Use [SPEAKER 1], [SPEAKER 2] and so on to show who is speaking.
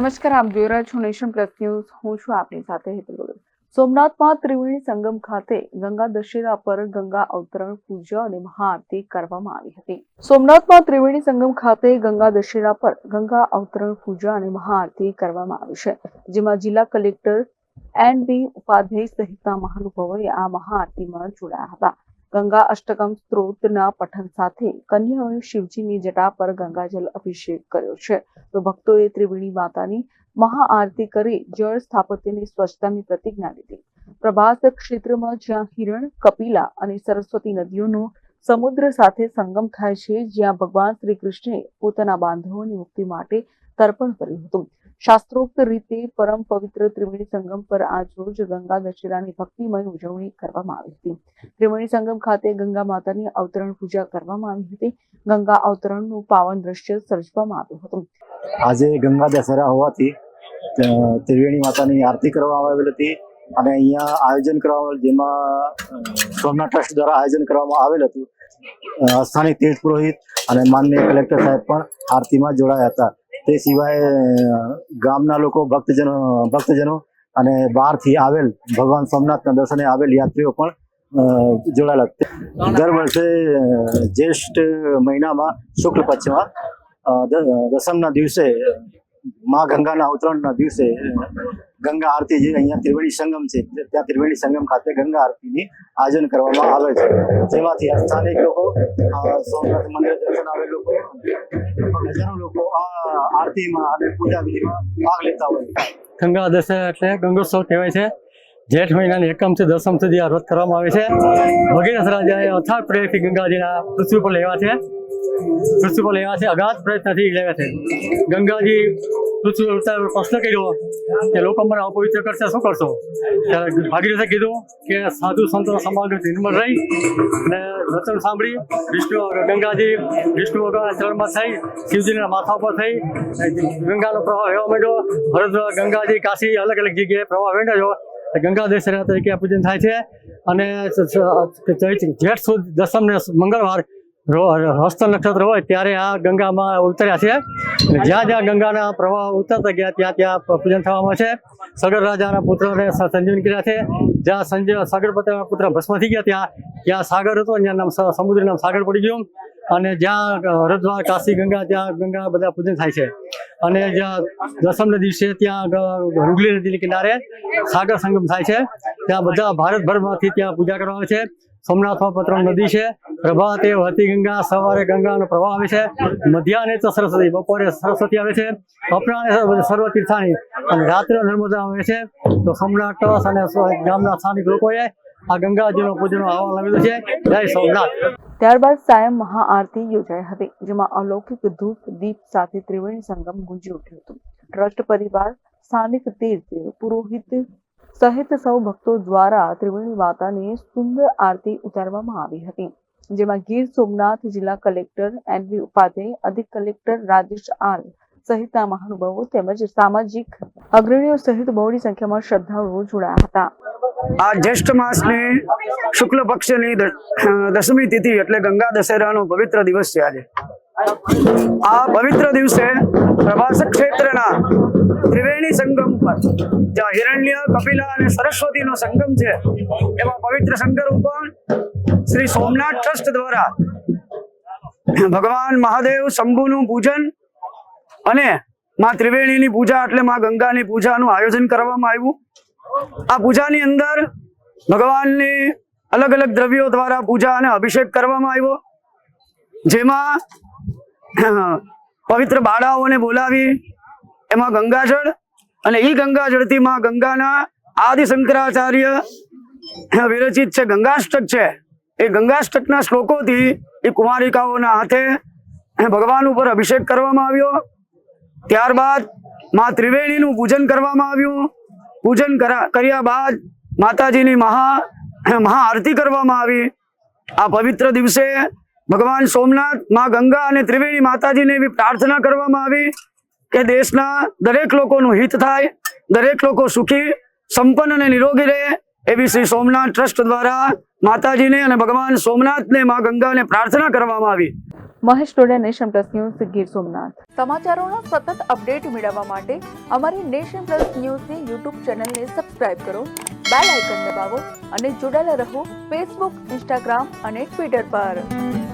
[SPEAKER 1] નમસ્કાર, આપ જોઈ રહ્યા છો નેશન પ્લસ ન્યૂઝ. હું છું આપની સાથે હેતલ વગર. સોમનાથમાં ત્રિવેણી સંગમ ખાતે ગંગા દશેરા પર ગંગા અવતરણ પૂજા અને મહાઆરતી કરવામાં આવી હતી. સોમનાથમાં ત્રિવેણી સંગમ ખાતે ગંગા દશેરા પર ગંગા અવતરણ પૂજા અને મહાઆરતી કરવામાં આવી છે, જેમાં જિલ્લા કલેક્ટર એન.બી. ઉપાધ્યાય સહિતના મહાનુભાવોએ આ મહાઆરતીમાં જોડાયા હતા. ગંગા અષ્ટકમ સ્ત્રોતના પઠન સાથે કન્યાઓએ શિવજીની જટા પર ગંગાજલ અભિષેક કર્યો છે, તો ભક્તોએ ત્રિવેણી માતાની મહાઆરતી કરી જળ સ્થાપત્યની સ્વચ્છતાની પ્રતિજ્ઞા લીધી. પ્રભાસ ક્ષેત્રમાં જ્યાં હિરણ, કપિલા અને સરસ્વતી નદીઓનો સમુદ્ર સાથે સંગમ થાય છે, જ્યાં ભગવાન શ્રી કૃષ્ણે પોતાના બાંધવોની મુક્તિ માટે તર્પણ કર્યું હતું. શાસ્ત્રોક્ત રીતે પરમ પવિત્ર ત્રિવેણી સંગમ પર આજ રોજ ગંગા દશેરાની ભક્તિમય ઉજવણી કરવામાં આવી હતી. ત્રિવેણી સંગમ ખાતે ગંગા માતાની અવતરણ પૂજા કરવામાં આવી હતી. ગંગા અવતરણનું પાવન દ્રશ્ય સર્જવામાં આવ્યું હતું.
[SPEAKER 2] આજે ગંગા દશેરા હોવાથી ત્રિવેણી માતાની આરતી કરવામાં આવેલ હતી અને અહીંયા આયોજન કરવામાં, જેમાં સોમનાથ ટ્રસ્ટ દ્વારા આયોજન કરવામાં આવેલ હતું. સ્થાનિક તીર્થ પુરોહિત અને માનનીય કલેક્ટર સાહેબ પણ આરતીમાં જોડાયા હતા. તે સિવાય ગામના લોકો, ભક્તજનો અને બહારથી આવેલ ભગવાન સોમનાથના દર્શને આવેલ યાત્રીઓ પણ જોડાયેલા હતા. દર વર્ષે જ્યેષ્ઠ મહિનામાં શુક્લ પક્ષમાં દસમના દિવસે મા ગંગાના અવતરણના દિવસે ગંગા આરતી, જે અહીંયા ત્રિવેણી સંગમ છે, ત્યાં ત્રિવેણી સંગમ ખાતે ગંગા આરતીની આયોજન કરવામાં આવે છે, જેમાંથી સ્થાનિક લોકો, સોમનાથ મંદિર દર્શન આવેલ લોકો, હજારો લોકો આ આરતીમાં અને પૂજા વિધિમાં ભાગ લેતા હોય.
[SPEAKER 3] ગંગા દશેરા એટલે ગંગોત્સવ કહેવાય છે. જેઠ મહિનાની એકમથી દસમ સુધી આ વ્રત કરવામાં આવે છે. ભગીરથ રાજાએ અથાગ પ્રયત્નથી ગંગાજીના પૃથ્વી પર લેવા છે. અગાધ પ્રયત્નથી લેવા છે. ગંગાજી પૃથ્વી પર પ્રશ્ન કર્યો કે લોકો મને અપવિત્ર કરશે, શું કરશો? ત્યારે ભાગીરથે કીધું કે સાધુ સંતોના સમાગમથી નિર્મળ રહી અને વચન સાંભળી ગંગાજી વિષ્ણુ ભગવાનના ચરણમાં થઈ, શિવજીના માથા ઉપર થઈ ગંગાનો પ્રવાહ વહેવા માંડ્યો. હરિદ્વાર, ગંગાજી, કાશી અલગ અલગ જગ્યાએ પ્રવાહ વેંડાયો. ગંગા દશેરા તરીકે પૂજન થાય છે. અને જેઠ સુદ દસમને મંગળવાર હસ્ત નક્ષત્ર હોય ત્યારે આ ગંગામાં ઉતર્યા છે. જ્યાં જ્યાં ગંગાના પ્રવાહ ઉતરતા ગયા ત્યાં પૂજન થવામાં છે. સગર રાજાના પુત્રને સંજીવન કર્યા છે. જ્યાં સાગરપતિના પુત્ર ભસ્મ થઈ ગયા ત્યાં સાગર હતો, ત્યાં નામ સમુદ્ર નામ સાગર પડી ગયું. અને જ્યાં હરિદ્વાર, કાશી, ગંગા, ત્યાં ગંગા બધા પૂજન થાય છે. અને જ્યાં દસમના દિવસે ત્યાં હુગલી નદીના કિનારે સાગર સંગમ થાય છે. ત્યાં બધા ભારતભરમાંથી ત્યાં પૂજા કરવામાં આવે છે. સોમનાથમાં ત્રણ નદી છે. પ્રભાતે વહતી ગંગા, સવારે ગંગાનો પ્રવાહ આવે છે, મધ્યાહને તો સરસ્વતી, બપોરે સરસ્વતી આવે છે, અપરાહ્ને સર્વતીર્થાની અને રાત્રે નર્મદા આવે છે. તો સોમનાથ ટ્રસ્ટ અને ગામના સ્થાનિક લોકોએ આ ગંગાજીનો પૂજનનો આહવાન લાવેલું છે. જય સોમનાથ.
[SPEAKER 1] ત્યારબાદ સાયં મહાઆરતી યોજાઈ હતી, જેમાં અલૌકિક ધૂપ દીપ સાથે ત્રિવેણી સંગમ ગુંજી ઉઠ્યું હતું. ટ્રસ્ટ પરિવાર, સ્થાનિક તીર્થ પુરોહિત સહિત સૌ ભક્તો દ્વારા ત્રિવેણી માતાની સુંદર આરતી ઉતારવામાં આવી હતી, જેમાં ગીર સોમનાથ જિલ્લા કલેક્ટર એન.બી. ઉપાધ્યાય, અધિક કલેક્ટર રાજેશ આર સહિતના મહાનુભાવો તેમજ સામાજિક અગ્રણીઓ સહિત બહોળી સંખ્યામાં શ્રદ્ધાળુઓ જોડાયા હતા.
[SPEAKER 4] આ જ્યેષ્ઠ માસની શુક્લ પક્ષની દસમી તિથિ એટલે ગંગા દશેરાનો પવિત્ર દિવસ છે. આજે આ પવિત્ર દિવસે પ્રભાસ ક્ષેત્રના ત્રિવેણી સંગમ પર, જ્યાં હિરણ્ય, કપિલા અને સરસ્વતીનો સંગમ છે, એમાં પવિત્ર સંગમ ઉપર શ્રી સોમનાથ ટ્રસ્ટ દ્વારા ભગવાન મહાદેવ શંભુનું પૂજન અને માં ત્રિવેણીની પૂજા એટલે માં ગંગાની પૂજાનું આયોજન કરવામાં આવ્યું. આ પૂજાની અંદર ભગવાનની અલગ અલગ દ્રવ્યો દ્વારા પૂજા અને અભિષેક કરવામાં આવ્યો, જેમાં પવિત્ર બાળાઓને બોલાવી એમાં ગંગાજળ અને એ ગંગાજળથી માં ગંગાના આદિ શંકરાચાર્ય વિરચિત છે ગંગાષ્ટક છે. એ ગંગાષ્ટકના શ્લોકોથી એ કુમારિકાઓના હાથે ભગવાન ઉપર અભિષેક કરવામાં આવ્યો. ત્યારબાદ માં ત્રિવેણીનું પૂજન કરવામાં આવ્યું. પૂજન કર્યા બાદ માતાજીની મહાઆરતી કરવામાં આવી. આ પવિત્ર દિવસે ભગવાન સોમનાથ, માં ગંગા અને ત્રિવેણી માતાજીને એવી પ્રાર્થના કરવામાં આવી કે દેશના દરેક લોકોનું હિત થાય, દરેક લોકો સુખી, સંપન્ન અને નિરોગી રહે, એવી શ્રી સોમનાથ ટ્રસ્ટ દ્વારા માતાજીને અને ભગવાન સોમનાથને, માં ગંગાને પ્રાર્થના કરવામાં આવી.
[SPEAKER 1] Mahesh Todiya, nation plus news, Gir Somnath. સમાચારોના સતત અપડેટ મેળવવા માટે અમારી નેશન પ્લસ ન્યૂઝની યુટ્યુબ ચેનલને સબસ્ક્રાઇબ કરો, બેલ આઇકન દબાવો અને જોડાયેલા રહો ફેસબુક, ઇન્સ્ટાગ્રામ અને ટ્વિટર પર।